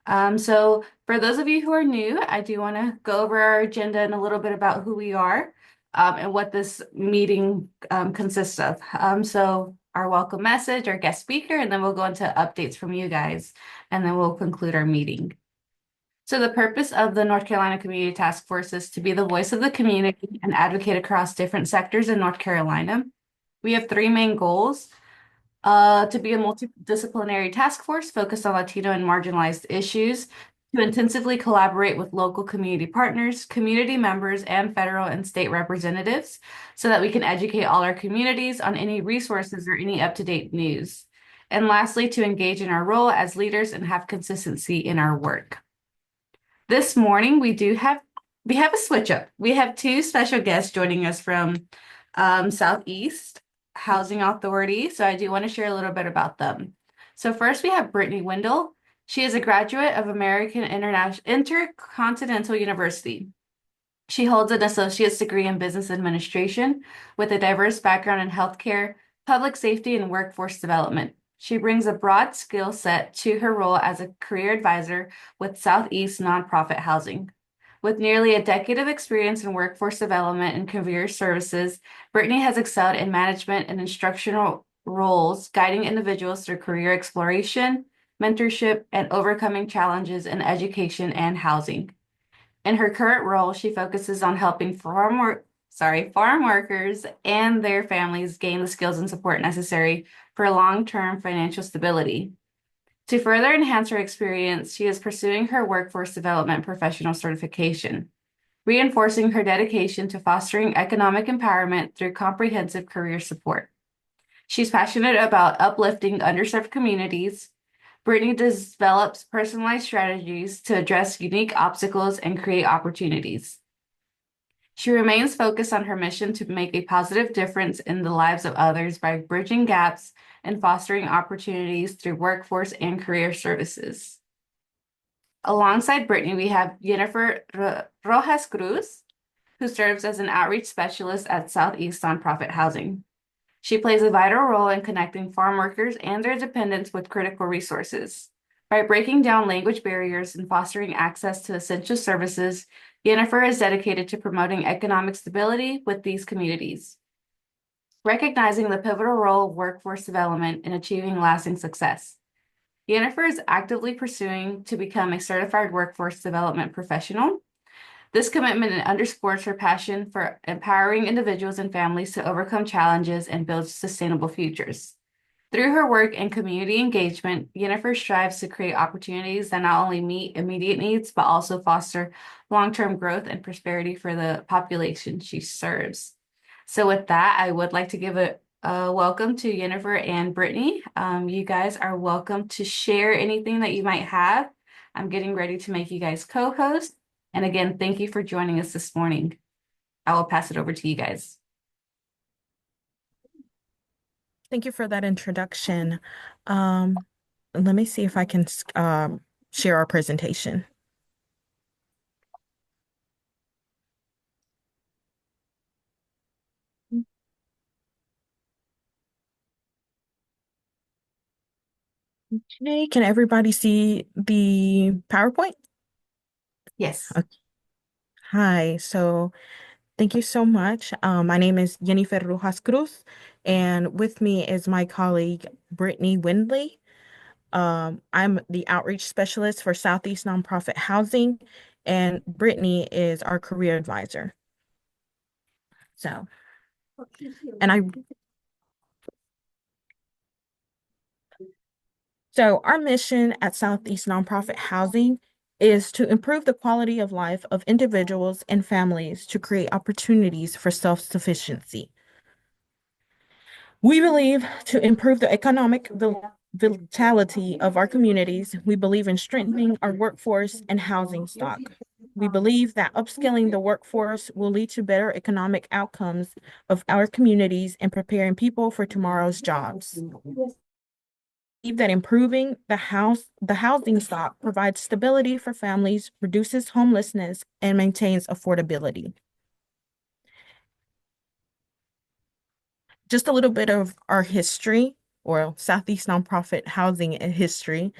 So for those of you who are new, I do want to go over our agenda and a little bit about who we are, and what this meeting consists of. So our welcome message, our guest speaker, and then we'll go into updates from you guys, and then we'll conclude our meeting. So the purpose of the North Carolina Community Task Force is to be the voice of the community and advocate across different sectors in North Carolina. We have three main goals. To be a multidisciplinary task force focused on Latino and marginalized issues, to intensively collaborate with local community partners, community members, and federal and state representatives so that we can educate all our communities on any resources or any up-to-date news. And lastly, to engage in our role as leaders and have consistency in our work. This morning, we have a switch up. We have two special guests joining us from Southeast Housing Authority. So I do want to share a little bit about them. So first, we have Brittany Wendell. She is a graduate of American International Intercontinental University. She holds an associate's degree in business administration with a diverse background in healthcare, public safety, and workforce development. She brings a broad skill set to her role as a career advisor with Southeast Nonprofit Housing. With nearly a decade of experience in workforce development and career services, Brittany has excelled in management and instructional roles, guiding individuals through career exploration, mentorship, and overcoming challenges in education and housing. In her current role, she focuses on helping farm workers and their families gain the skills and support necessary for long-term financial stability. To further enhance her experience, she is pursuing her workforce development professional certification, reinforcing her dedication to fostering economic empowerment through comprehensive career support. She's passionate about uplifting underserved communities. Brittany develops personalized strategies to address unique obstacles and create opportunities. She remains focused on her mission to make a positive difference in the lives of others by bridging gaps and fostering opportunities through workforce and career services. Alongside Brittany, we have Jennifer Rojas Cruz, who serves as an outreach specialist at Southeast Nonprofit Housing. She plays a vital role in connecting farm workers and their dependents with critical resources. By breaking down language barriers and fostering access to essential services, Jennifer is dedicated to promoting economic stability with these communities, recognizing the pivotal role of workforce development in achieving lasting success. Jennifer is actively pursuing to become a certified workforce development professional. This commitment underscores her passion for empowering individuals and families to overcome challenges and build sustainable futures. Through her work and community engagement, Jennifer strives to create opportunities that not only meet immediate needs, but also foster long-term growth and prosperity for the population she serves. So with that, I would like to give a welcome to Jennifer and Brittany. You guys are welcome to share anything that you might have. I'm getting ready to make you guys co-host. And again, thank you for joining us this morning. I will pass it over to you guys. Thank you for that introduction. Um, Let me see if I can share our presentation. Okay, can everybody see the PowerPoint? Yes. Okay. Hi, so thank you so much. My name is Jennifer Rojas Cruz, and with me is my colleague Brittany Windley. I'm the outreach specialist for Southeast Nonprofit Housing, and Brittany is our career advisor. So, and I So our mission at Southeast Nonprofit Housing is to improve the quality of life of individuals and families to create opportunities for self-sufficiency. We believe to improve the economic vitality of our communities, we believe in strengthening our workforce and housing stock. We believe that upskilling the workforce will lead to better economic outcomes of our communities and preparing people for tomorrow's jobs. That improving the housing stock provides stability for families, reduces homelessness, and maintains affordability. Just a little bit of our history, or Southeast Nonprofit Housing history.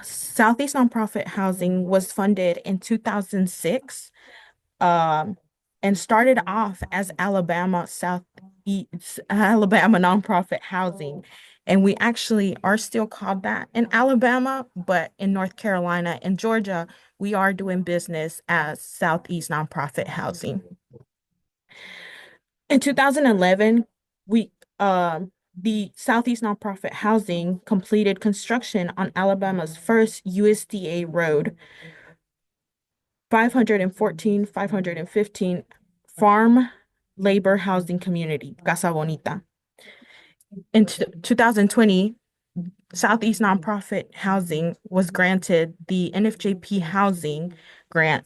Southeast Nonprofit Housing was funded in 2006, um, and started off as Alabama Nonprofit Housing. And we actually are still called that in Alabama, but in North Carolina and Georgia, we are doing business as Southeast Nonprofit Housing. In 2011, we the Southeast Nonprofit Housing completed construction on Alabama's first USDA road, 515 farm labor housing community, Casa Bonita. In 2020, Southeast Nonprofit Housing was granted the NFJP Housing Grant.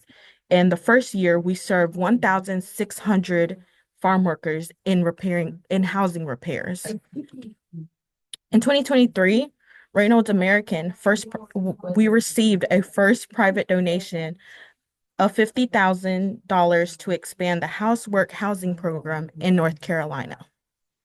In the first year, we served 1,600 farm workers in housing repairs. In 2023, Reynolds American we received a first private donation of $50,000 to expand the housework housing program in North Carolina.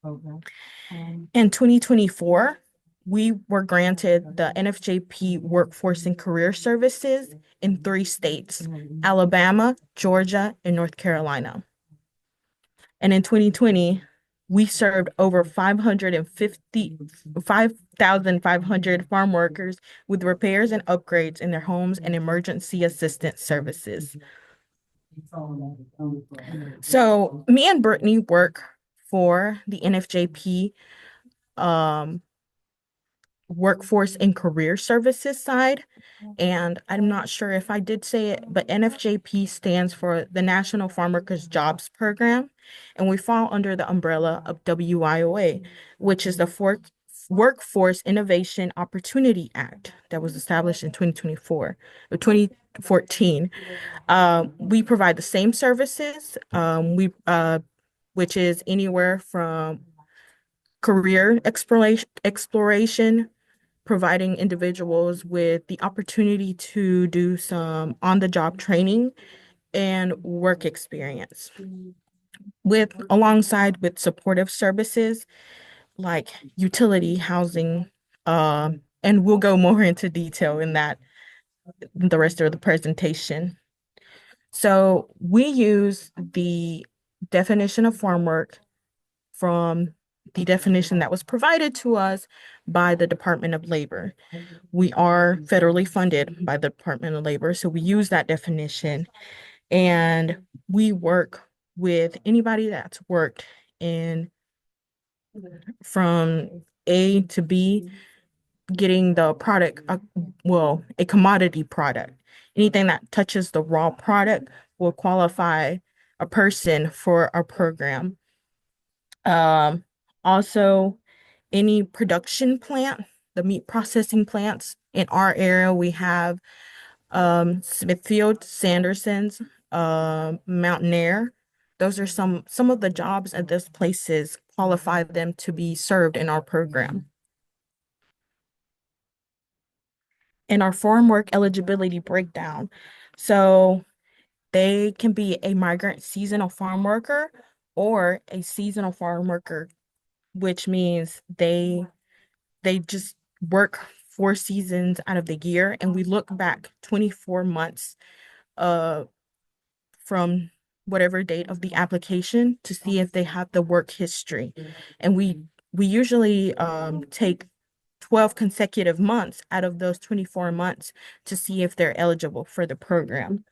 In 2024, we were granted the NFJP Workforce and Career Services in 3 states: Alabama, Georgia, and North Carolina. And in 2020, we served over 5,500 farm workers with repairs and upgrades in their homes and emergency assistance services. So me and Brittany work for the NFJP um, Workforce and Career Services side. And I'm not sure if I did say it, but NFJP stands for the National Farm Workers Jobs Program. And we fall under the umbrella of WIOA, which is the Workforce Innovation Opportunity Act that was established in 2024 or 2014. We provide the same services, which is anywhere from career exploration, providing individuals with the opportunity to do some on-the-job training and work experience with alongside with supportive services like utility housing, and we'll go more into detail in that the rest of the presentation. So we use the definition of farm work from the definition that was provided to us by the Department of Labor. We are federally funded by the Department of Labor, so we use that definition, and we work with anybody that's worked in from A to B, getting the product, a commodity product. Anything that touches the raw product will qualify a person for our program. Um, Also, any production plant, the meat processing plants in our area, we have Smithfield, Sanderson's, Mountain Air. Those are some of the jobs at those places qualify them to be served in our program. In our farm work eligibility breakdown, so they can be a migrant seasonal farm worker or a seasonal farm worker, which means they just work 4 seasons out of the year, and we look back 24 months uh from whatever date of the application to see if they have the work history. And we usually take 12 consecutive months out of those 24 months to see if they're eligible for the program.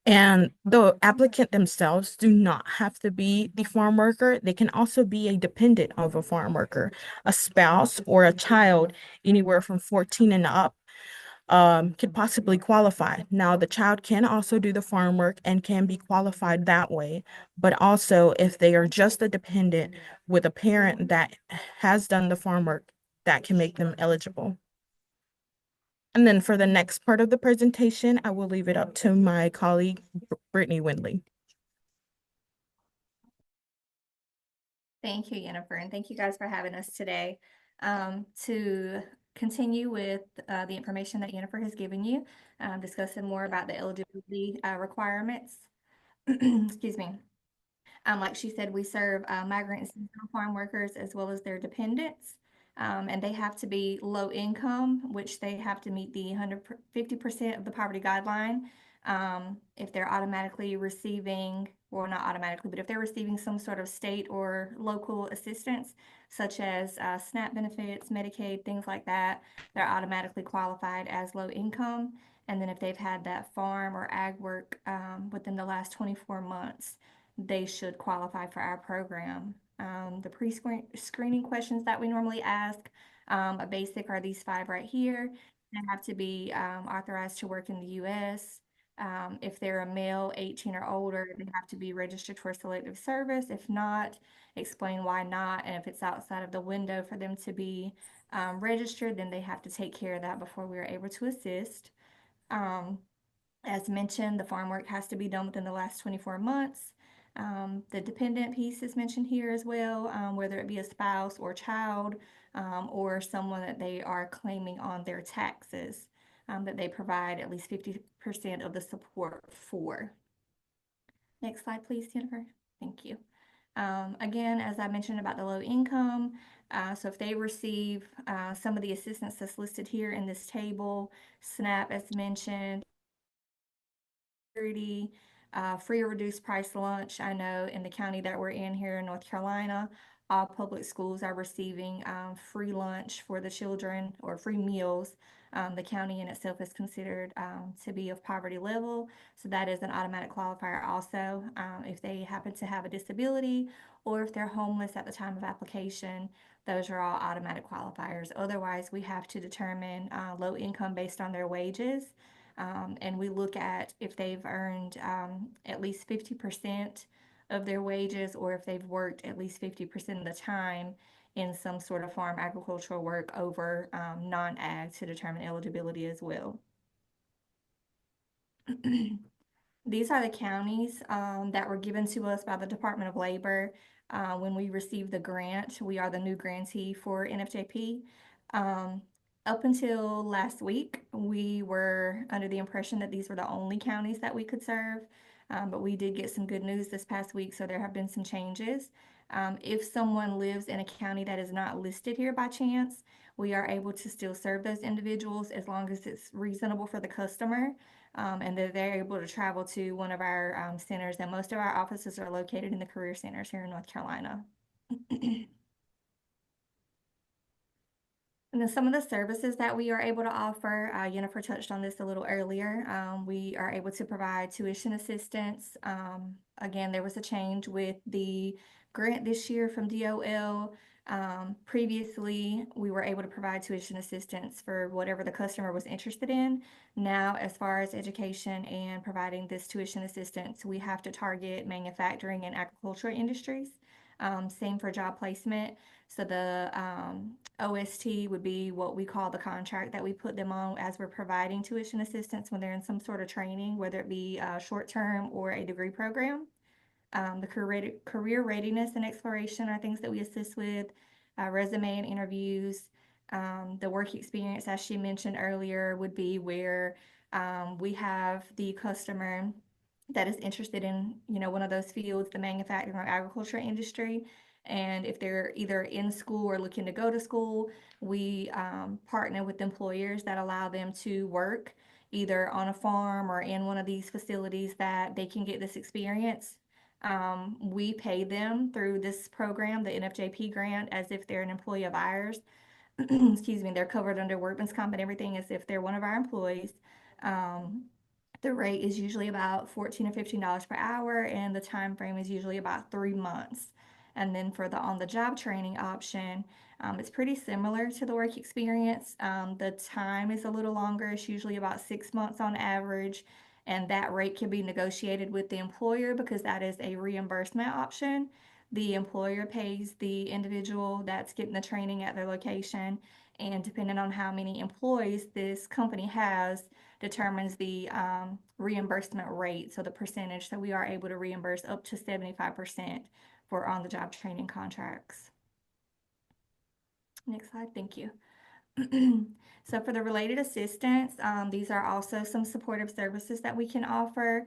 And the applicant themselves do not have to be the farm worker. They can also be a dependent of a farm worker, a spouse or a child anywhere from 14 and up could possibly qualify. Now, the child can also do the farm work and can be qualified that way, but also if they are just a dependent with a parent that has done the farm work, that can make them eligible. And then for the next part of the presentation, I will leave it up to my colleague, Brittany Windley. Thank you, Jennifer, and thank you guys for having us today. To continue with the information that Jennifer has given you, discussing more about the eligibility requirements. Excuse me. Like she said, we serve migrant and seasonal farm workers as well as their dependents. And they have to be low income, which they have to meet the 150% of the poverty guideline. If they're automatically receiving, well, not automatically, but if they're receiving some sort of state or local assistance, such as SNAP benefits, Medicaid, things like that, they're automatically qualified as low income. And then if they've had that farm or ag work within the last 24 months, they should qualify for our program. The pre-screening questions that we normally ask, a basic are these 5 right here. They have to be authorized to work in the U.S. If they're a male, 18 or older, they have to be registered for selective service. If not, explain why not. And if it's outside of the window for them to be registered, then they have to take care of that before we are able to assist. Um, as mentioned, the farm work has to be done within the last 24 months. The dependent piece is mentioned here as well, whether it be a spouse or child, or someone that they are claiming on their taxes, that they provide at least 50% of the support for. Next slide, please, Jennifer. Thank you. Again, as I mentioned about the low income, so if they receive some of the assistance that's listed here in this table, SNAP as mentioned, free or reduced price lunch. I know in the county that we're in here in North Carolina, all public schools are receiving free lunch for the children or free meals. The county in itself is considered to be of poverty level, so that is an automatic qualifier also. If they happen to have a disability or if they're homeless at the time of application, those are all automatic qualifiers. Otherwise, we have to determine low income based on their wages. And we look at if they've earned at least 50% of their wages or if they've worked at least 50% of the time in some sort of farm agricultural work over non-ag to determine eligibility as well. These are the counties that were given to us by the Department of Labor. When we received the grant, we are the new grantee for NFJP. Up until last week, we were under the impression that these were the only counties that we could serve, but we did get some good news this past week, so there have been some changes. If someone lives in a county that is not listed here by chance, we are able to still serve those individuals as long as it's reasonable for the customer, and that they're able to travel to one of our centers, and most of our offices are located in the career centers here in North Carolina. And then some of the services that we are able to offer, Jennifer touched on this a little earlier. We are able to provide tuition assistance. Again, there was a change with the grant this year from DOL. Previously, we were able to provide tuition assistance for whatever the customer was interested in. Now, as far as education and providing this tuition assistance, we have to target manufacturing and agricultural industries. Same for job placement. So the OST would be what we call the contract that we put them on as we're providing tuition assistance when they're in some sort of training, whether it be short-term or a degree program. The career readiness and exploration are things that we assist with, resume and interviews. The work experience, as she mentioned earlier, would be where we have the customer that is interested in, one of those fields, the manufacturing or agriculture industry. And if they're either in school or looking to go to school, we partner with employers that allow them to work either on a farm or in one of these facilities that they can get this experience. We pay them through this program, the NFJP grant, as if they're an employee of ours. Excuse me, they're covered under workman's comp and everything as if they're one of our employees. The rate is usually about $14 or $15 per hour, and the time frame is usually about 3 months. And then for the on-the-job training option, it's pretty similar to the work experience. The time is a little longer. It's usually about 6 months on average, and that rate can be negotiated with the employer because that is a reimbursement option. The employer pays the individual that's getting the training at their location, and depending on how many employees this company has, determines the reimbursement rate, so the percentage that we are able to reimburse up to 75% for on-the-job training contracts. Next slide, thank you. So for the related assistance, these are also some supportive services that we can offer.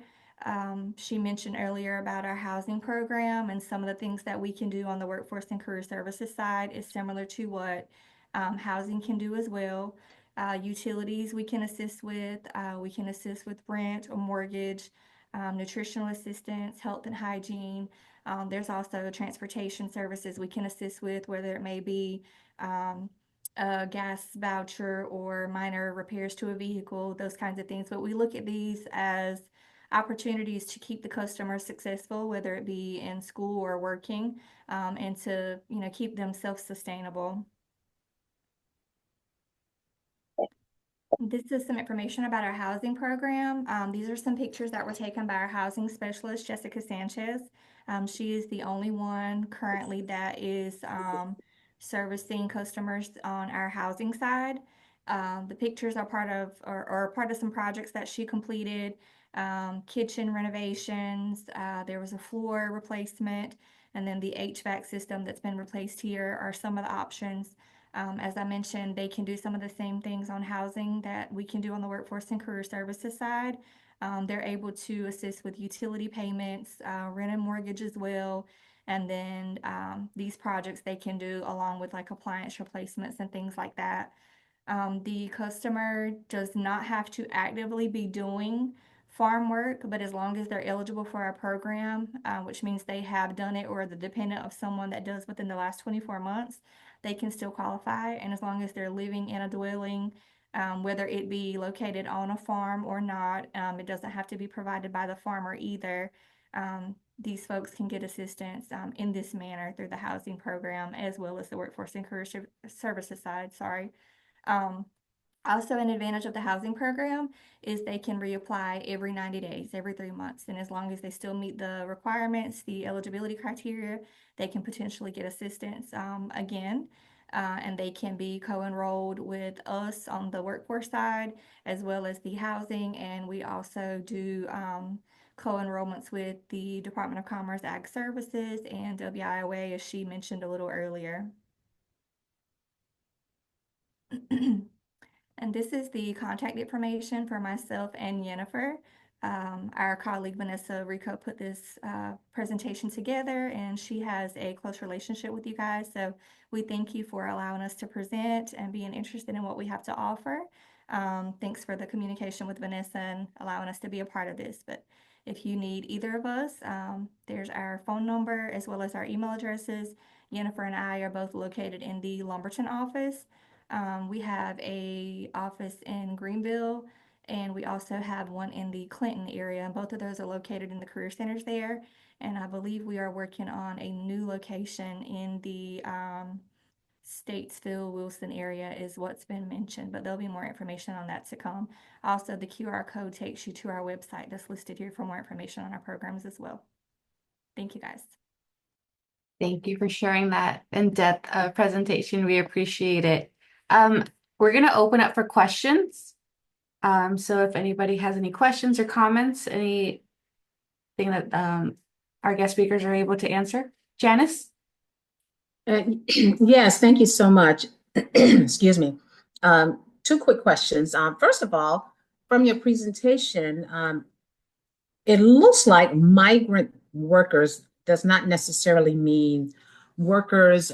She mentioned earlier about our housing program, and some of the things that we can do on the workforce and career services side is similar to what Housing can do as well. Utilities we can assist with. We can assist with rent or mortgage, nutritional assistance, health and hygiene. There's also transportation services we can assist with, whether it may be um, a gas voucher or minor repairs to a vehicle, those kinds of things. But we look at these as opportunities to keep the customer successful, whether it be in school or working, and to keep them self-sustainable. This is some information about our housing program. These are some pictures that were taken by our housing specialist, Jessica Sanchez. She is the only one currently that is servicing customers on our housing side. The pictures are part of some projects that she completed, kitchen renovations. There was a floor replacement, and then the HVAC system that's been replaced here are some of the options. As I mentioned, they can do some of the same things on housing that we can do on the workforce and career services side. They're able to assist with utility payments, rent and mortgage as well. And then these projects they can do along with like appliance replacements and things like that. The customer does not have to actively be doing farm work, but as long as they're eligible for our program, which means they have done it or the dependent of someone that does within the last 24 months, they can still qualify. And as long as they're living in a dwelling, whether it be located on a farm or not, it doesn't have to be provided by the farmer either. These folks can get assistance in this manner through the housing program as well as the workforce and career services side. Sorry. Um, Also, an advantage of the housing program is they can reapply every 90 days, every 3 months. And as long as they still meet the requirements, the eligibility criteria, they can potentially get assistance again. And they can be co-enrolled with us on the workforce side as well as the housing. And we also do co-enrollments with the Department of Commerce Ag Services and WIOA, as she mentioned a little earlier. And this is the contact information for myself and Jennifer. Our colleague Vanessa Rico put this presentation together, and she has a close relationship with you guys. So we thank you for allowing us to present and being interested in what we have to offer. Thanks for the communication with Vanessa and allowing us to be a part of this. But if you need either of us, there's our phone number as well as our email addresses. Jennifer and I are both located in the Lumberton office. We have a office in Greenville, and we also have one in the Clinton area. And both of those are located in the career centers there. And I believe we are working on a new location in the Statesville, Wilson area is what's been mentioned, but there'll be more information on that to come. Also, the QR code takes you to our website that's listed here for more information on our programs as well. Thank you, guys. Thank you for sharing that in-depth presentation. We appreciate it. We're going to open up for questions. So if anybody has any questions or comments, anything that our guest speakers are able to answer. Janice? Yes, thank you so much. Excuse me. Two quick questions. First of all, from your presentation, it looks like migrant workers does not necessarily mean workers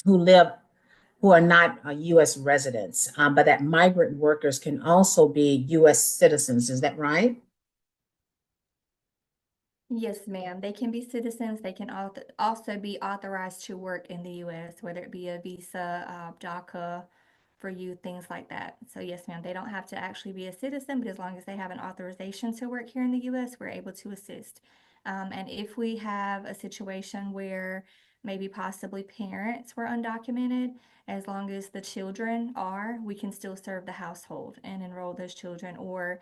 who are not U.S. residents, but that migrant workers can also be U.S. citizens. Is that right? Yes, ma'am. They can be citizens. They can also be authorized to work in the U.S., whether it be a visa, DACA for you, things like that. So yes, ma'am, they don't have to actually be a citizen, but as long as they have an authorization to work here in the U.S., we're able to assist. And if we have a situation where maybe possibly parents were undocumented, as long as the children are, we can still serve the household and enroll those children or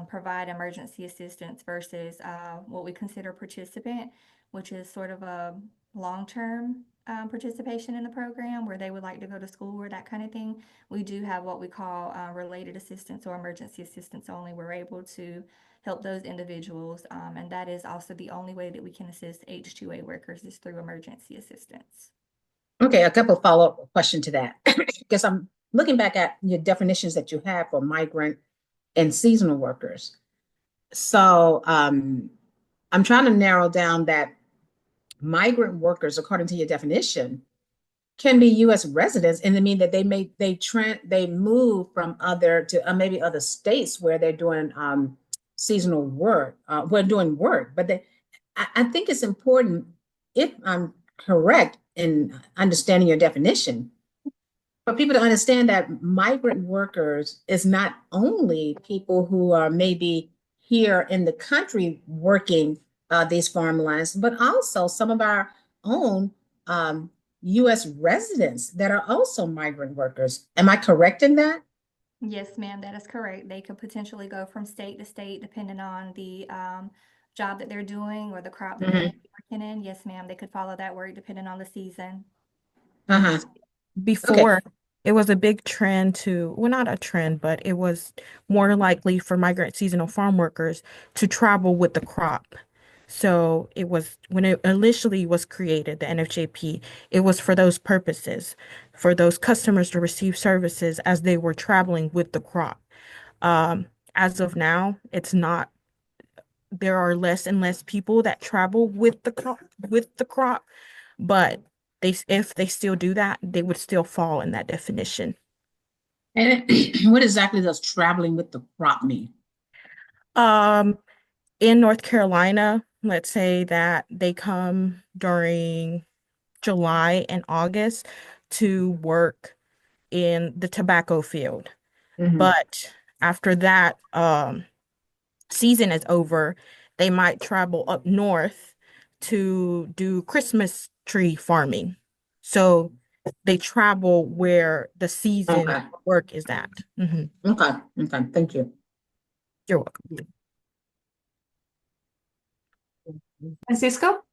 provide emergency assistance versus what we consider participant, which is sort of a long-term participation in the program where they would like to go to school or that kind of thing. We do have what we call related assistance or emergency assistance only. We're able to help those individuals, and that is also the only way that we can assist H-2A workers is through emergency assistance. Okay, a couple of follow-up question to that, because I'm looking back at your definitions that you have for migrant and seasonal workers. So I'm trying to narrow down that migrant workers, according to your definition, can be U.S. residents, and I mean that they move from other to maybe other states where they're doing seasonal work, we're doing work. But I think it's important, if I'm correct in understanding your definition, for people to understand that migrant workers is not only people who are maybe here in the country working these farmlands, but also some of our own U.S. residents that are also migrant workers. Am I correct in that? Yes, ma'am, that is correct. They could potentially go from state to state depending on the job that they're doing or the crop that they may Mhm. be working in. Yes, ma'am, they could follow that work depending on the season. Uh-huh. Okay. Before, it was a big trend to, well, not a trend, but it was more likely for migrant seasonal farm workers to travel with the crop. So it was when it initially was created, the NFJP, it was for those purposes, for those customers to receive services as they were traveling with the crop. As of now, it's not. There are less and less people that travel with the crop, but if they still do that, they would still fall in that definition. And what exactly does traveling with the crop mean? Um, in North Carolina, let's say that they come during July and August to work in the tobacco field. Mhm. But after that season is over, they might travel up north to do Christmas tree farming. So they travel where the season Okay. work is at. Mhm. Okay. Okay. Thank you. You're welcome. Francisco?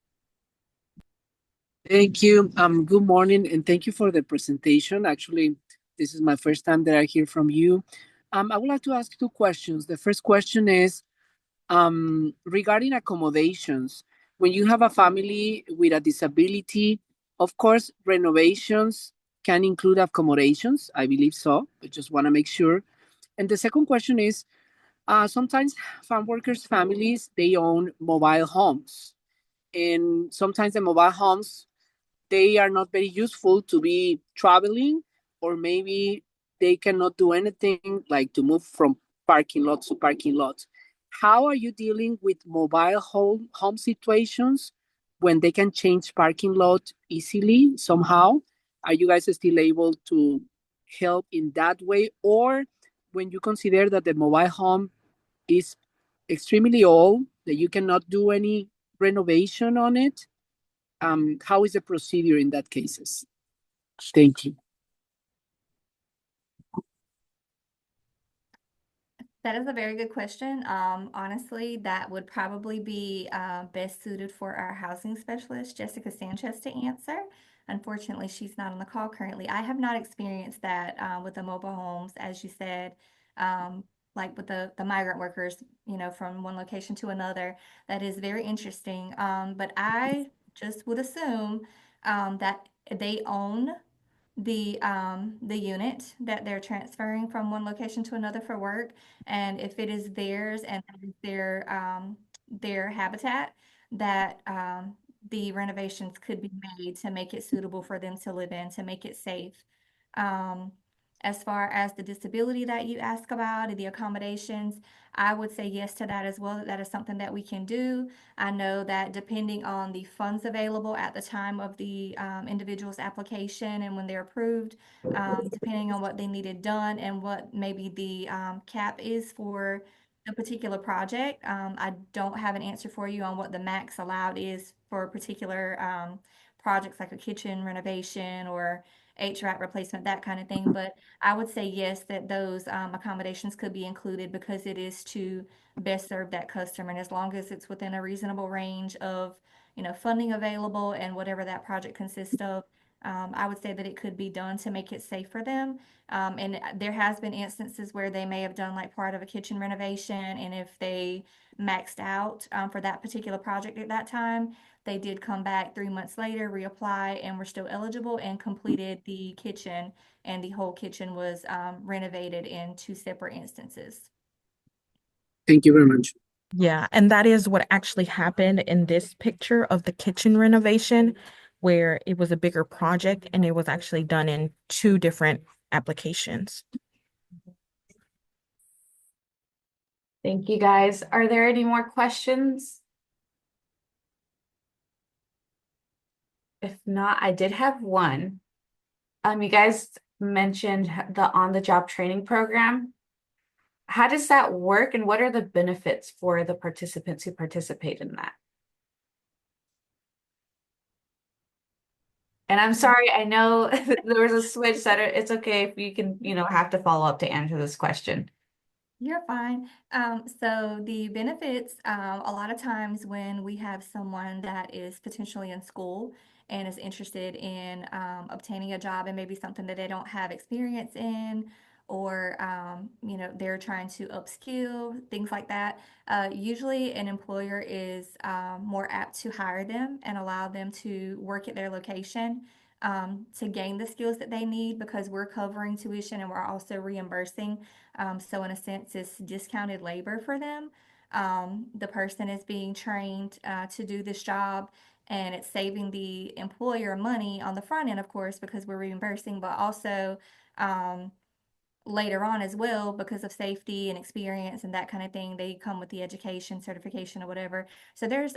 Thank you. Good morning, and thank you for the presentation. Actually, this is my first time that I hear from you. I would like to ask two questions. The first question is regarding accommodations. When you have a family with a disability, of course, renovations can include accommodations. I believe so. I just want to make sure. And the second question is, sometimes farm workers' families they own mobile homes, and sometimes the mobile homes they are not very useful to be traveling, or maybe they cannot do anything like to move from parking lot to parking lot. How are you dealing with mobile home situations when they can change parking lot easily somehow? Are you guys still able to help in that way? Or when you consider that the mobile home is extremely old, that you cannot do any renovation on it, how is the procedure in that cases? Thank you. That is a very good question. Honestly, that would probably be best suited for our housing specialist, Jessica Sanchez, to answer. Unfortunately, she's not on the call currently. I have not experienced that with the mobile homes, as you said, like with the migrant workers, from one location to another. That is very interesting. But I just would assume that they own the unit that they're transferring from one location to another for work. And if it is theirs and that is their habitat, that the renovations could be made to make it suitable for them to live in, to make it safe. Um, as far as the disability that you ask about and the accommodations, I would say yes to that as well. That is something that we can do. I know that depending on the funds available at the time of the individual's application and when they're approved, depending on what they needed done and what maybe the cap is for a particular project. I don't have an answer for you on what the max allowed is for particular projects like a kitchen renovation or HVAC replacement, that kind of thing. But I would say yes, that those accommodations could be included because it is to best serve that customer. And as long as it's within a reasonable range of, funding available and whatever that project consists of, I would say that it could be done to make it safe for them. And there has been instances where they may have done like part of a kitchen renovation, and if they maxed out for that particular project at that time, they did come back 3 months later, reapply, and were still eligible and completed the kitchen, and the whole kitchen was renovated in two separate instances. Thank you very much. Yeah, and that is what actually happened in this picture of the kitchen renovation. where it was a bigger project and it was actually done in two different applications. Thank you, guys. Are there any more questions? If not, I did have one. You guys mentioned the on-the-job training program. How does that work and what are the benefits for the participants who participate in that? And I'm sorry, I know there was a switch that it's okay if you can, have to follow up to answer this question. You're fine. So the benefits, a lot of times when we have someone that is potentially in school and is interested in obtaining a job and maybe something that they don't have experience in, or they're trying to upskill, things like that. Usually an employer is more apt to hire them and allow them to work at their location to gain the skills that they need because we're covering tuition and we're also reimbursing. So in a sense, it's discounted labor for them. The person is being trained to do this job, and it's saving the employer money on the front end, of course, because we're reimbursing, but also um, later on as well because of safety and experience and that kind of thing. They come with the education, certification, or whatever. So there's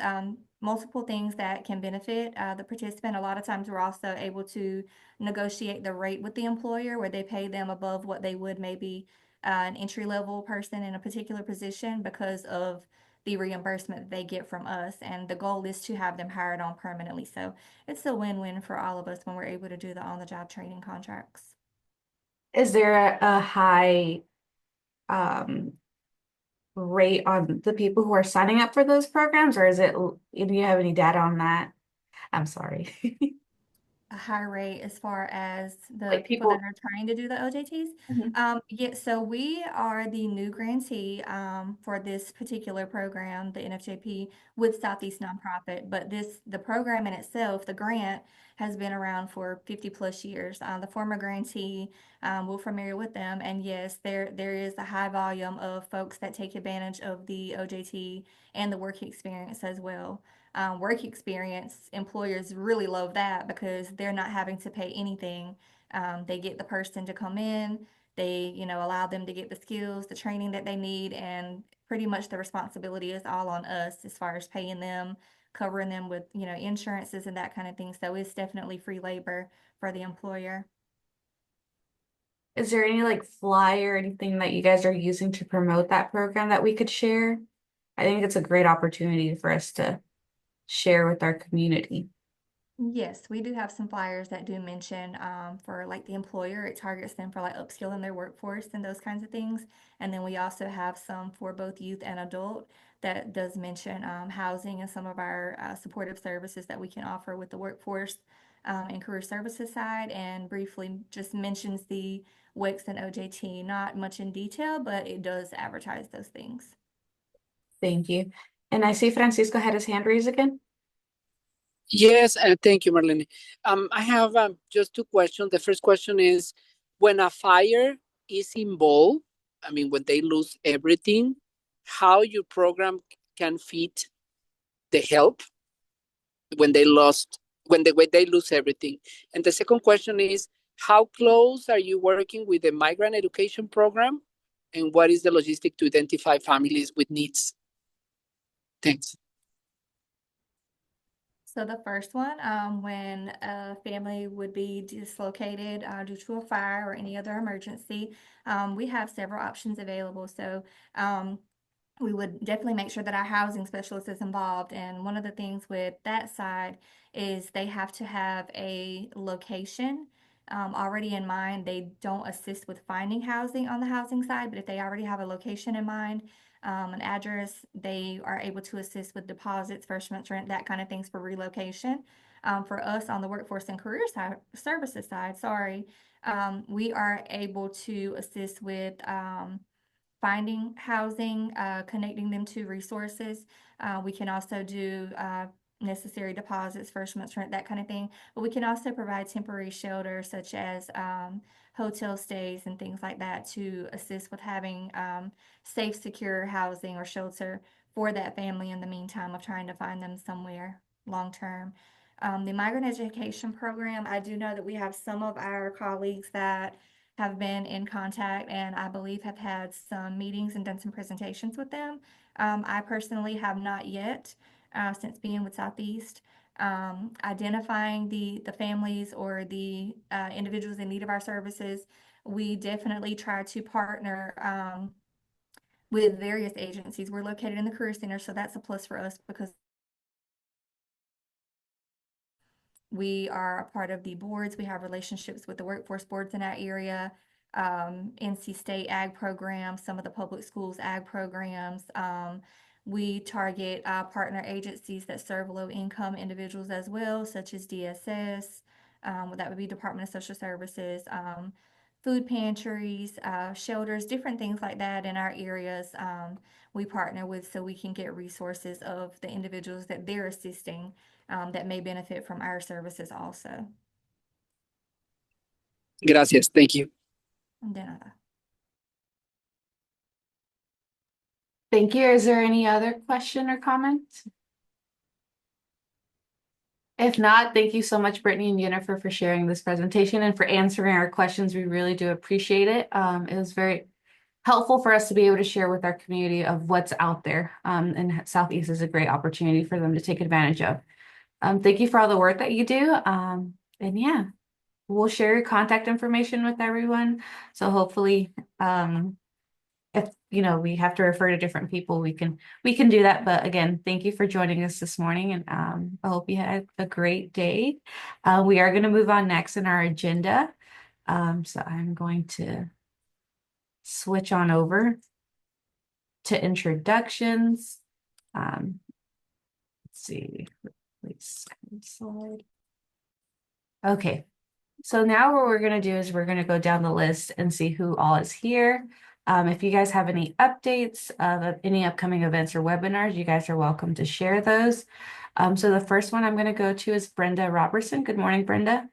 multiple things that can benefit the participant. A lot of times we're also able to negotiate the rate with the employer where they pay them above what they would maybe an entry level person in a particular position because of the reimbursement that they get from us. And the goal is to have them hired on permanently. So it's a win-win for all of us when we're able to do the on-the-job training contracts. Is there a high um, rate on the people who are signing up for those programs, or do you have any data on that? I'm sorry. A high rate as far as the Like people that people. are trying to do the OJTs. Mhm. Yeah, so we are the new grantee for this particular program, the NFJP, with Southeast Nonprofit. But the program in itself, the grant, has been around for 50 plus years. The former grantee, we're familiar with them, and yes, there is a high volume of folks that take advantage of the OJT and the work experience as well. Work experience, employers really love that because they're not having to pay anything. They get the person to come in, they, allow them to get the skills, the training that they need, and pretty much the responsibility is all on us as far as paying them, covering them with, insurances and that kind of thing. So it's definitely free labor for the employer. Is there any like flyer or anything that you guys are using to promote that program that we could share? I think it's a great opportunity for us to share with our community. Yes, we do have some flyers that do mention for like the employer. It targets them for like upskilling their workforce and those kinds of things. And then we also have some for both youth and adult that does mention housing and some of our supportive services that we can offer with the workforce and career services side. And briefly just mentions the WEX and OJT, not much in detail, but it does advertise those things. Thank you. And I see Francisco had his hand raised again. Yes, thank you, Marlene. I have just two questions. The first question is, when a fire is involved, I mean, when they lose everything, how your program can fit the help when they lose everything. And the second question is, how close are you working with the migrant education program, and what is the logistic to identify families with needs? Thanks. So the first one, when a family would be dislocated due to a fire or any other emergency, we have several options available. So we would definitely make sure that our housing specialist is involved. And one of the things with that side is they have to have a location already in mind. They don't assist with finding housing on the housing side, but if they already have a location in mind, an address, they are able to assist with deposits, first month's rent, that kind of things for relocation. For us on the workforce and career side, services side, sorry, we are able to assist with finding housing, connecting them to resources. We can also do necessary deposits, first month's rent, that kind of thing. But we can also provide temporary shelter, such as hotel stays and things like that, to assist with having safe, secure housing or shelter for that family in the meantime of trying to find them somewhere long term. The migrant education program, I do know that we have some of our colleagues that have been in contact and I believe have had some meetings and done some presentations with them. I personally have not yet, since being with Southeast. Identifying the families or the individuals in need of our services, we definitely try to partner with various agencies. We're located in the Career Center, so that's a plus for us because we are a part of the boards. We have relationships with the workforce boards in our area, NC State ag programs, some of the public schools ag programs. We target partner agencies that serve low-income individuals as well, such as DSS, that would be Department of Social Services, food pantries, shelters, different things like that in our areas. We partner with so we can get resources of the individuals that they're assisting that may benefit from our services also. Gracias. Thank you. De nada. Thank you. Is there any other question or comment? If not, thank you so much, Brittany and Jennifer, for sharing this presentation and for answering our questions. We really do appreciate it. It was very helpful for us to be able to share with our community of what's out there. And Southeast is a great opportunity for them to take advantage of. Thank you for all the work that you do. And yeah, we'll share your contact information with everyone. So hopefully, if we have to refer to different people, we can do that. But again, thank you for joining us this morning, and I hope you had a great day. We are going to move on next in our agenda. So I'm going to switch on over to introductions. Let's see. Please slide. Okay. So now what we're going to do is we're going to go down the list and see who all is here. If you guys have any updates of any upcoming events or webinars, you guys are welcome to share those. So the first one I'm going to go to is Brenda Robertson. Good morning, Brenda.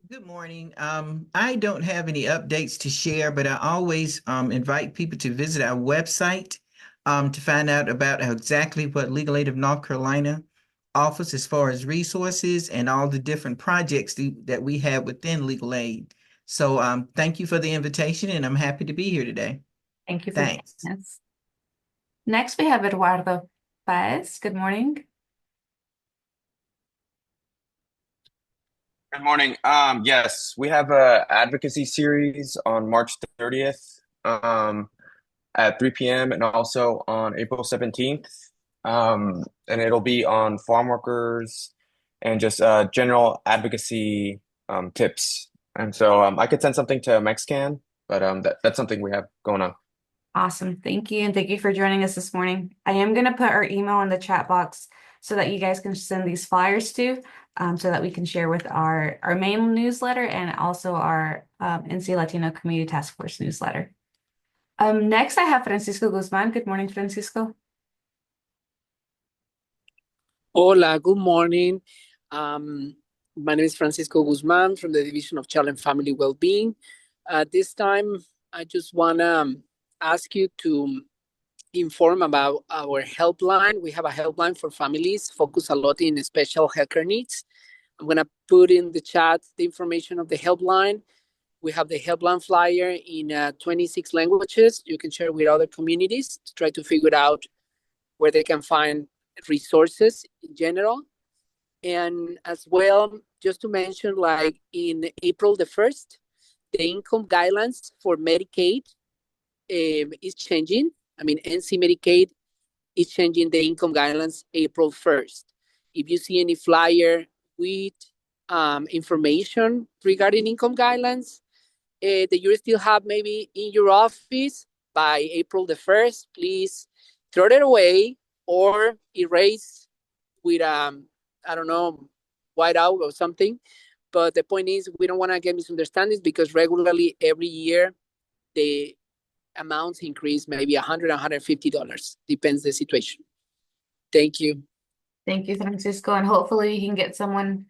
Good morning. I don't have any updates to share, but I always invite people to visit our website to find out about exactly what Legal Aid of North Carolina offers as far as resources and all the different projects that we have within Legal Aid. So thank you for the invitation, and I'm happy to be here today. Thank you for joining Thanks. us. Next, we have Eduardo Paez. Good morning. Good morning. Yes, we have a advocacy series on March 30th at 3 p.m. and also on April 17th. And it'll be on farm workers and just general advocacy tips. And so I could send something to Mexcan, but that's something we have going on. Awesome. Thank you. And thank you for joining us this morning. I am going to put our email in the chat box so that you guys can send these flyers to, so that we can share with our main newsletter and also our NC Latino Community Task Force newsletter. Next, I have Francisco Guzman. Good morning, Francisco. Hola, good morning. My name is Francisco Guzman from the Division of Child and Family Wellbeing. This time, I just want to ask you to inform about our helpline. We have a helpline for families, focus a lot in special healthcare needs. I'm going to put in the chat the information of the helpline. We have the helpline flyer in 26 languages. You can share with other communities to try to figure out where they can find resources in general. And as well, just to mention, like in April the 1st, the income guidelines for Medicaid is changing. I mean, NC Medicaid is changing the income guidelines April 1st. If you see any flyer with information regarding income guidelines that you still have maybe in your office by April the 1st, please throw it away or erase with, I don't know, white out or something. But the point is, we don't want to get misunderstandings because regularly every year the amounts increase maybe $100, $150, depends the situation. Thank you. Thank you, Francisco. And hopefully you can get someone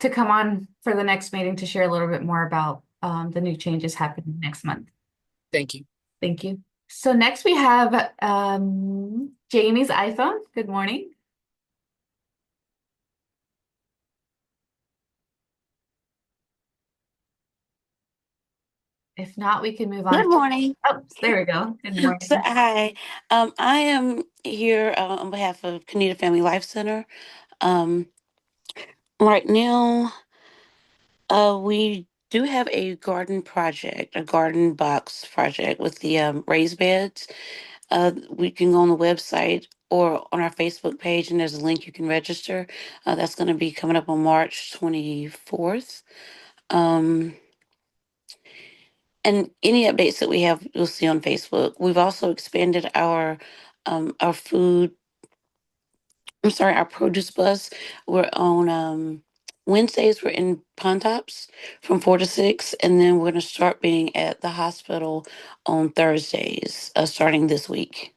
to come on for the next meeting to share a little bit more about the new changes happening next month. Thank you. Thank you. So next we have Jamie's iPhone. Good morning. If not, we can move on. Good morning. Oh, there we go. Good So, morning. hi, I am here on behalf of Canita Family Life Center. Um, right now, we do have a garden project, a garden box project with the raised beds. We can go on the website or on our Facebook page, and there's a link you can register. That's going to be coming up on March 24th. Um, and any updates that we have, you'll see on Facebook. We've also expanded our food. I'm sorry, our produce bus. We're on Wednesdays. We're in Pontops from 4 to 6, and then we're going to start being at the hospital on Thursdays, starting this week.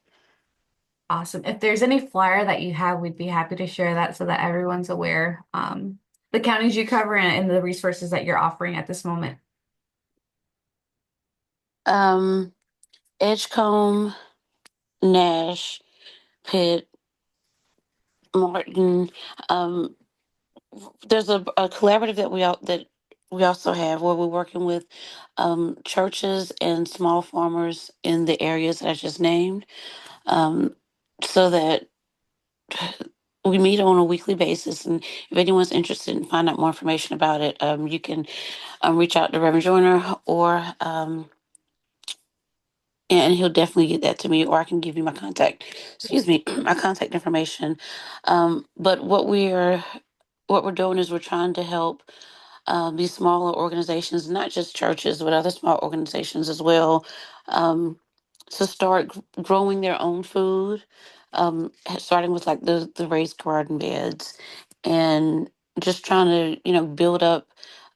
Awesome. If there's any flyer that you have, we'd be happy to share that so that everyone's aware. The counties you cover and the resources that you're offering at this moment. Edgecombe, Nash, Pitt, Martin. Um, there's a collaborative that we also have where we're working with churches and small farmers in the areas that I just named, um, so that we meet on a weekly basis. And if anyone's interested in finding out more information about it, you can reach out to Reverend Joyner, or and he'll definitely get that to me, or I can give you my contact. Excuse me, my contact information. But what we're doing is we're trying to help these smaller organizations, not just churches, but other small organizations as well, um, to start growing their own food, starting with like the raised garden beds, and just trying to build up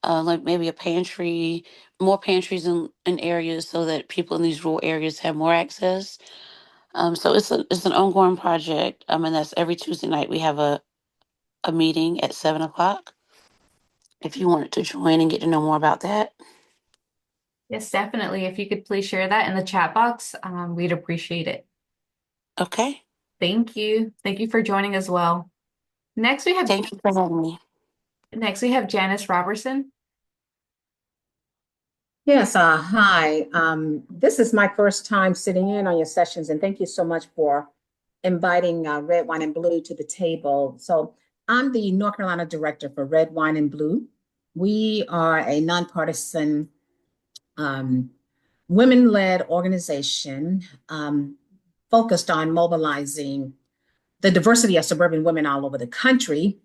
like maybe a pantry, more pantries in areas so that people in these rural areas have more access. So it's an ongoing project. And that's every Tuesday night we have a meeting at 7 o'clock. If you wanted to join and get to know more about that. Yes, definitely. If you could please share that in the chat box, we'd appreciate it. Okay. Thank you. Thank you for joining as well. Next we have Thank you for having me. Janice Robertson. Yes, hi. This is my first time sitting in on your sessions, and thank you so much for inviting Red, Wine, and Blue to the table. So I'm the North Carolina director for Red, Wine, and Blue. We are a nonpartisan, um, women-led organization focused on mobilizing the diversity of suburban women all over the country.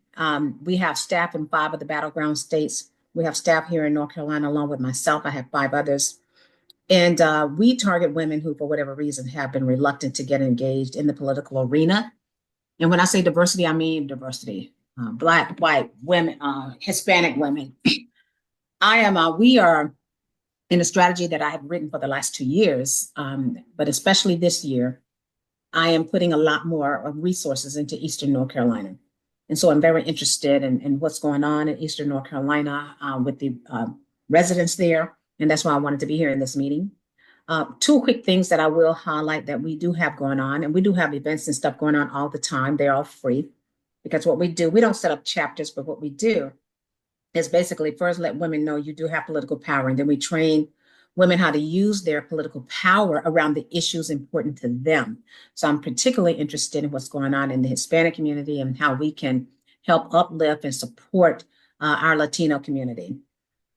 We have staff in 5 of the battleground states. We have staff here in North Carolina, along with myself. I have 5 others. And we target women who, for whatever reason, have been reluctant to get engaged in the political arena. And when I say diversity, I mean diversity. Black, white, women, Hispanic women. We are in a strategy that I have written for the last 2 years, but especially this year, I am putting a lot more of resources into Eastern North Carolina. And so I'm very interested in what's going on in Eastern North Carolina with the residents there. And that's why I wanted to be here in this meeting. 2 quick things that I will highlight that we do have going on, and we do have events and stuff going on all the time. They're all free because what we do, we don't set up chapters, but what we do is basically first let women know you do have political power, and then we train women how to use their political power around the issues important to them. So I'm particularly interested in what's going on in the Hispanic community and how we can help uplift and support our Latino community.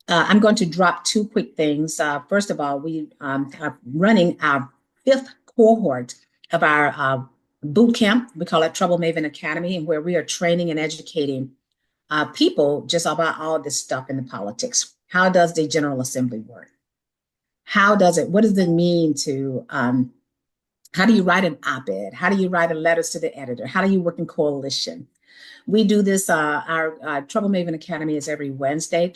I'm going to drop 2 quick things. First of all, we are running our 5th cohort of our boot camp. We call it Trouble Maven Academy, and where we are training and educating people just about all this stuff in the politics. How does the General Assembly work? What does it mean to, how do you write an op-ed? How do you write a letters to the editor? How do you work in coalition? We do this, our Trouble Maven Academy is every Wednesday.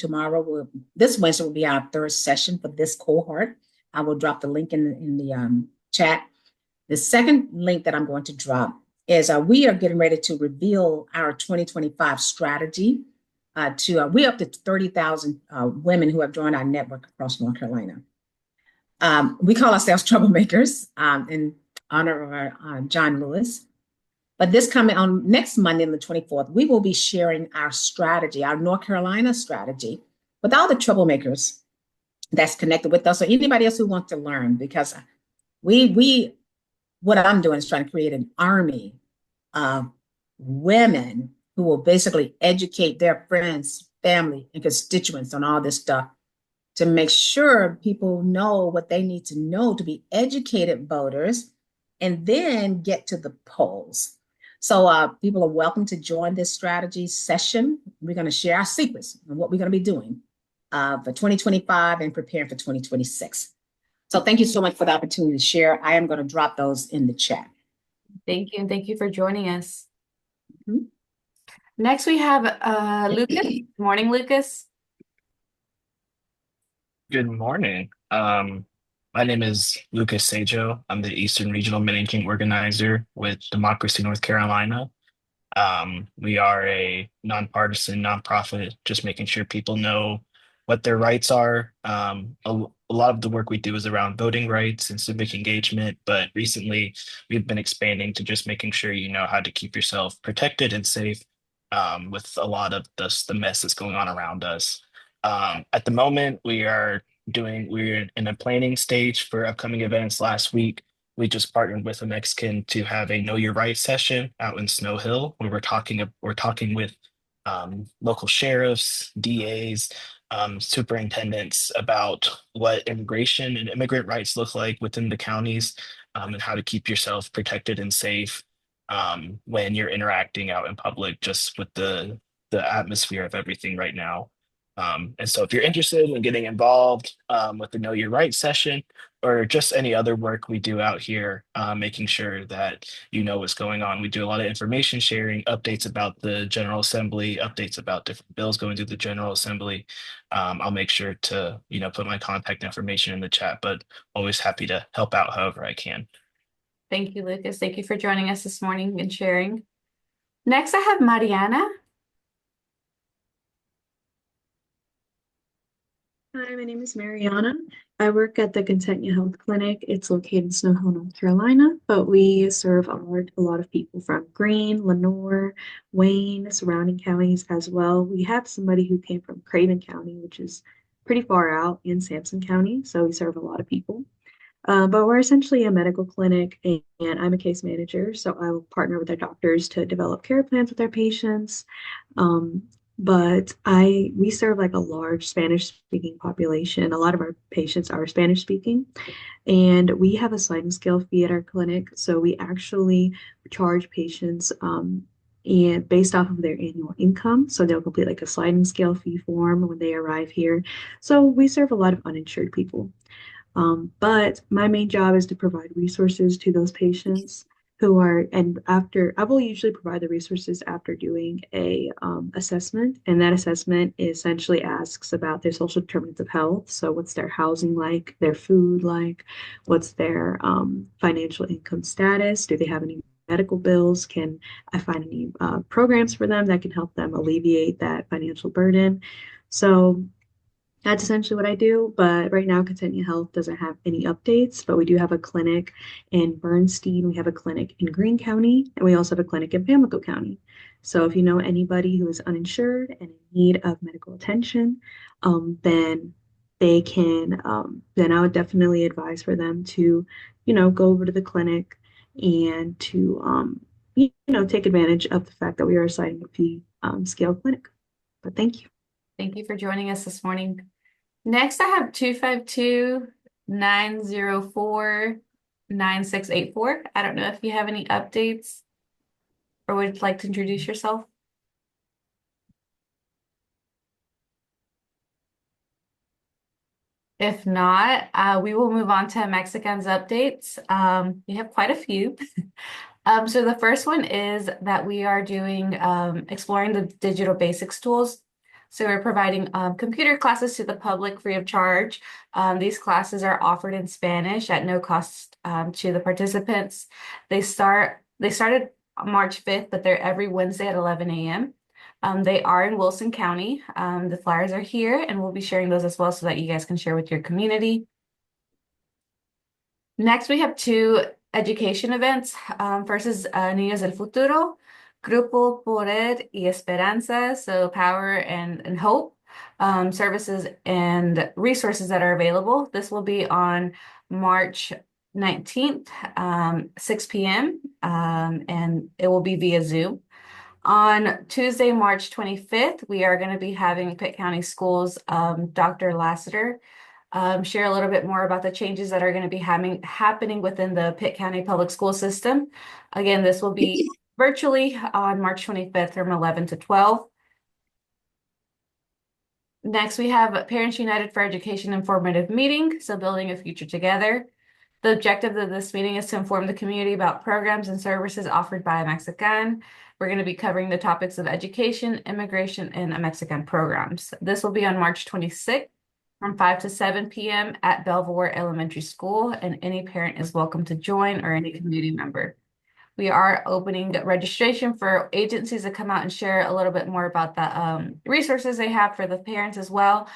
This Wednesday will be our 3rd session for this cohort. I will drop the link in the chat. The second link that I'm going to drop is we are getting ready to reveal our 2025 strategy we're up to 30,000 women who have joined our network across North Carolina. We call ourselves troublemakers in honor of our John Lewis. But this coming on next Monday, on the 24th, we will be sharing our strategy, our North Carolina strategy, with all the troublemakers that's connected with us, or anybody else who wants to learn, because we what I'm doing is trying to create an army of women who will basically educate their friends, family, and constituents on all this stuff to make sure people know what they need to know to be educated voters and then get to the polls. So people are welcome to join this strategy session. We're going to share our secrets and what we're going to be doing for 2025 and preparing for 2026. So thank you so much for the opportunity to share. I am going to drop those in the chat. Thank you, and thank you for joining us. Mhm. Next, we have Lucas. Good morning, Lucas. Good morning. My name is Lucas Sajo. I'm the Eastern Regional Managing Organizer with Democracy North Carolina. We are a nonpartisan nonprofit, just making sure people know what their rights are. A lot of the work we do is around voting rights and civic engagement, but recently we've been expanding to just making sure you know how to keep yourself protected and safe with a lot of the mess that's going on around us. At the moment, we're in a planning stage for upcoming events. Last week, we just partnered with a Mexican to have a Know Your Rights session out in Snow Hill, where we're talking with local sheriffs, DAs, superintendents about what immigration and immigrant rights look like within the counties, and how to keep yourself protected and safe when you're interacting out in public, just with the atmosphere of everything right now. And so if you're interested in getting involved with the Know Your Rights session, or just any other work we do out here, making sure that you know what's going on. We do a lot of information sharing, updates about the General Assembly, updates about different bills going through the General Assembly. I'll make sure to, put my contact information in the chat, but always happy to help out however I can. Thank you, Lucas. Thank you for joining us this morning and sharing. Next, I have Mariana. Hi, my name is Mariana. I work at the Contentnia Health Clinic. It's located in Snow Hill, North Carolina, but we serve a lot of people from Greene, Lenoir, Wayne, surrounding counties as well. We have somebody who came from Craven County, which is pretty far out in Sampson County, so we serve a lot of people. But we're essentially a medical clinic, and I'm a case manager, so I will partner with our doctors to develop care plans with our patients. Um, but we serve like a large Spanish speaking population. A lot of our patients are Spanish speaking, and we have a sliding scale fee at our clinic. So we actually charge patients and based off of their annual income. So they'll complete like a sliding scale fee form when they arrive here. So we serve a lot of uninsured people. But my main job is to provide resources to those patients who are, and after, I will usually provide the resources after doing a assessment. And that assessment essentially asks about their social determinants of health. So what's their housing like, their food like, what's their financial income status? Do they have any medical bills? Can I find any programs for them that can help them alleviate that financial burden? So that's essentially what I do. But right now, Contentia Health doesn't have any updates, but we do have a clinic in Bernstein. We have a clinic in Greene County, and we also have a clinic in Pamlico County. So if you know anybody who is uninsured and in need of medical attention, then then I would definitely advise for them to, go over to the clinic and to, take advantage of the fact that we are a sliding fee scale clinic. But thank you. Thank you for joining us this morning. Next, I have 252-904-9684. I don't know if you have any updates or would like to introduce yourself. If not, we will move on to Mexican's updates. We have quite a few. So the first one is that we are doing exploring the digital basics tools. So we're providing computer classes to the public free of charge. These classes are offered in Spanish at no cost to the participants. They started March 5th, but they're every Wednesday at 11 a.m. They are in Wilson County. The flyers are here, and we'll be sharing those as well so that you guys can share with your community. Next, we have two education events. First is Niños del Futuro, Grupo Poder y Esperanza, so power and hope. services and resources that are available. This will be on March 19th, 6 p.m., and it will be via Zoom. On Tuesday, March 25th, we are going to be having Pitt County Schools, Dr. Lassiter, share a little bit more about the changes that are going to be happening within the Pitt County Public School System. Again, this will be virtually on March 25th from 11 to 12. Next, we have Parents United for Education informative meeting, so building a future together. The objective of this meeting is to inform the community about programs and services offered by Mexican. We're going to be covering the topics of education, immigration, and Mexican programs. This will be on March 26th from 5 to 7 p.m. at Belvoir Elementary School, and any parent is welcome to join or any community member. We are opening registration for agencies to come out and share a little bit more about the resources they have for the parents as well.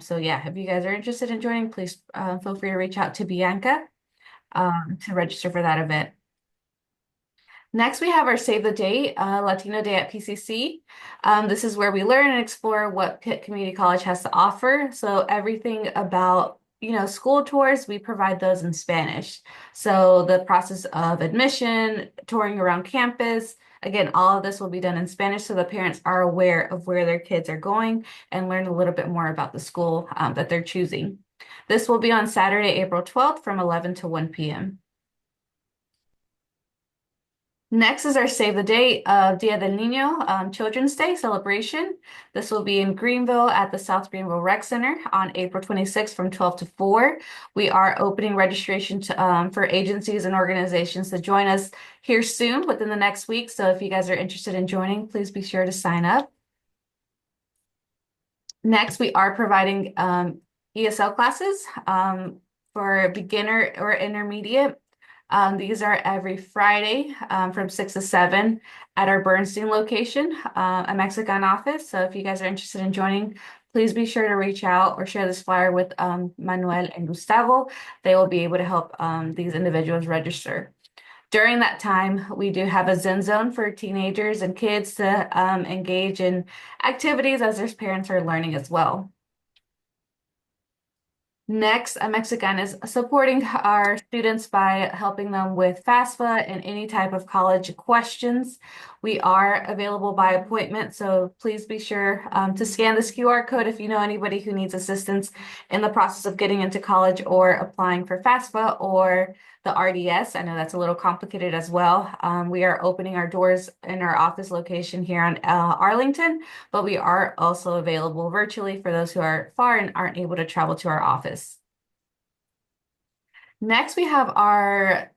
So yeah, if you guys are interested in joining, please feel free to reach out to Bianca to register for that event. Next, we have our Save the Date, Latino Day at PCC. This is where we learn and explore what Pitt Community College has to offer. So everything about, school tours, we provide those in Spanish. So the process of admission, touring around campus, again, all of this will be done in Spanish so the parents are aware of where their kids are going and learn a little bit more about the school that they're choosing. This will be on Saturday, April 12th from 11 to 1 p.m. Next is our Save the Date of Dia del Niño Children's Day celebration. This will be in Greenville at the South Greenville Rec Center on April 26th from 12 to 4. We are opening registration for agencies and organizations to join us here soon within the next week. So if you guys are interested in joining, please be sure to sign up. Next, we are providing ESL classes for beginner or intermediate. These are every Friday from 6 to 7 at our Bernstein location, a Mexican office. So if you guys are interested in joining, please be sure to reach out or share this flyer with Manuel and Gustavo. They will be able to help these individuals register. During that time, we do have a Zen zone for teenagers and kids to engage in activities as their parents are learning as well. Next, a Mexican is supporting our students by helping them with FAFSA and any type of college questions. We are available by appointment, so please be sure to scan this QR code if you know anybody who needs assistance in the process of getting into college or applying for FAFSA or the RDS. I know that's a little complicated as well. We are opening our doors in our office location here on Arlington, but we are also available virtually for those who are far and aren't able to travel to our office. Next, we have our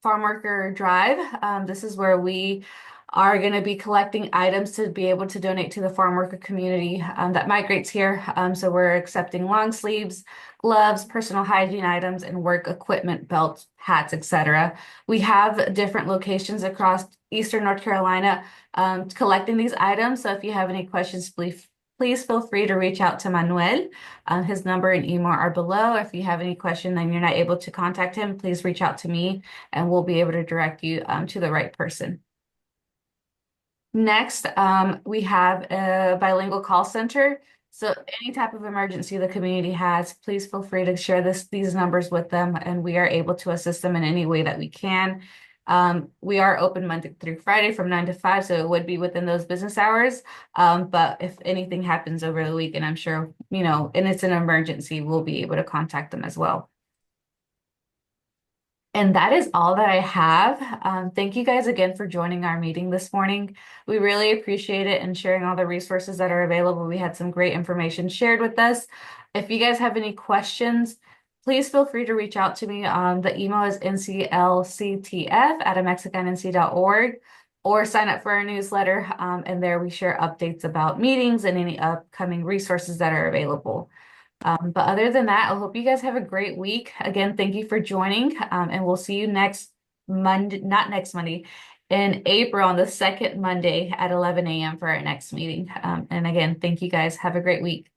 farm worker drive. This is where we are going to be collecting items to be able to donate to the farm worker community that migrates here. So we're accepting long sleeves, gloves, personal hygiene items, and work equipment, belts, hats, etc. We have different locations across Eastern North Carolina collecting these items. So if you have any questions, please feel free to reach out to Manuel. His number and email are below. If you have any question and you're not able to contact him, please reach out to me and we'll be able to direct you to the right person. Next, we have a bilingual call center. So any type of emergency the community has, please feel free to share these numbers with them, and we are able to assist them in any way that we can. We are open Monday through Friday from 9 to 5, so it would be within those business hours. But if anything happens over the week, and I'm sure, and it's an emergency, we'll be able to contact them as well. And that is all that I have. Thank you guys again for joining our meeting this morning. We really appreciate it and sharing all the resources that are available. We had some great information shared with us. If you guys have any questions, please feel free to reach out to me. The email is nclctf@amexicanNC.org, or sign up for our newsletter. And there we share updates about meetings and any upcoming resources that are available. But other than that, I hope you guys have a great week. Again, thank you for joining, and we'll see you next Monday, not next Monday, in April on the second Monday at 11 a.m. for our next meeting. And again, thank you guys. Have a great week.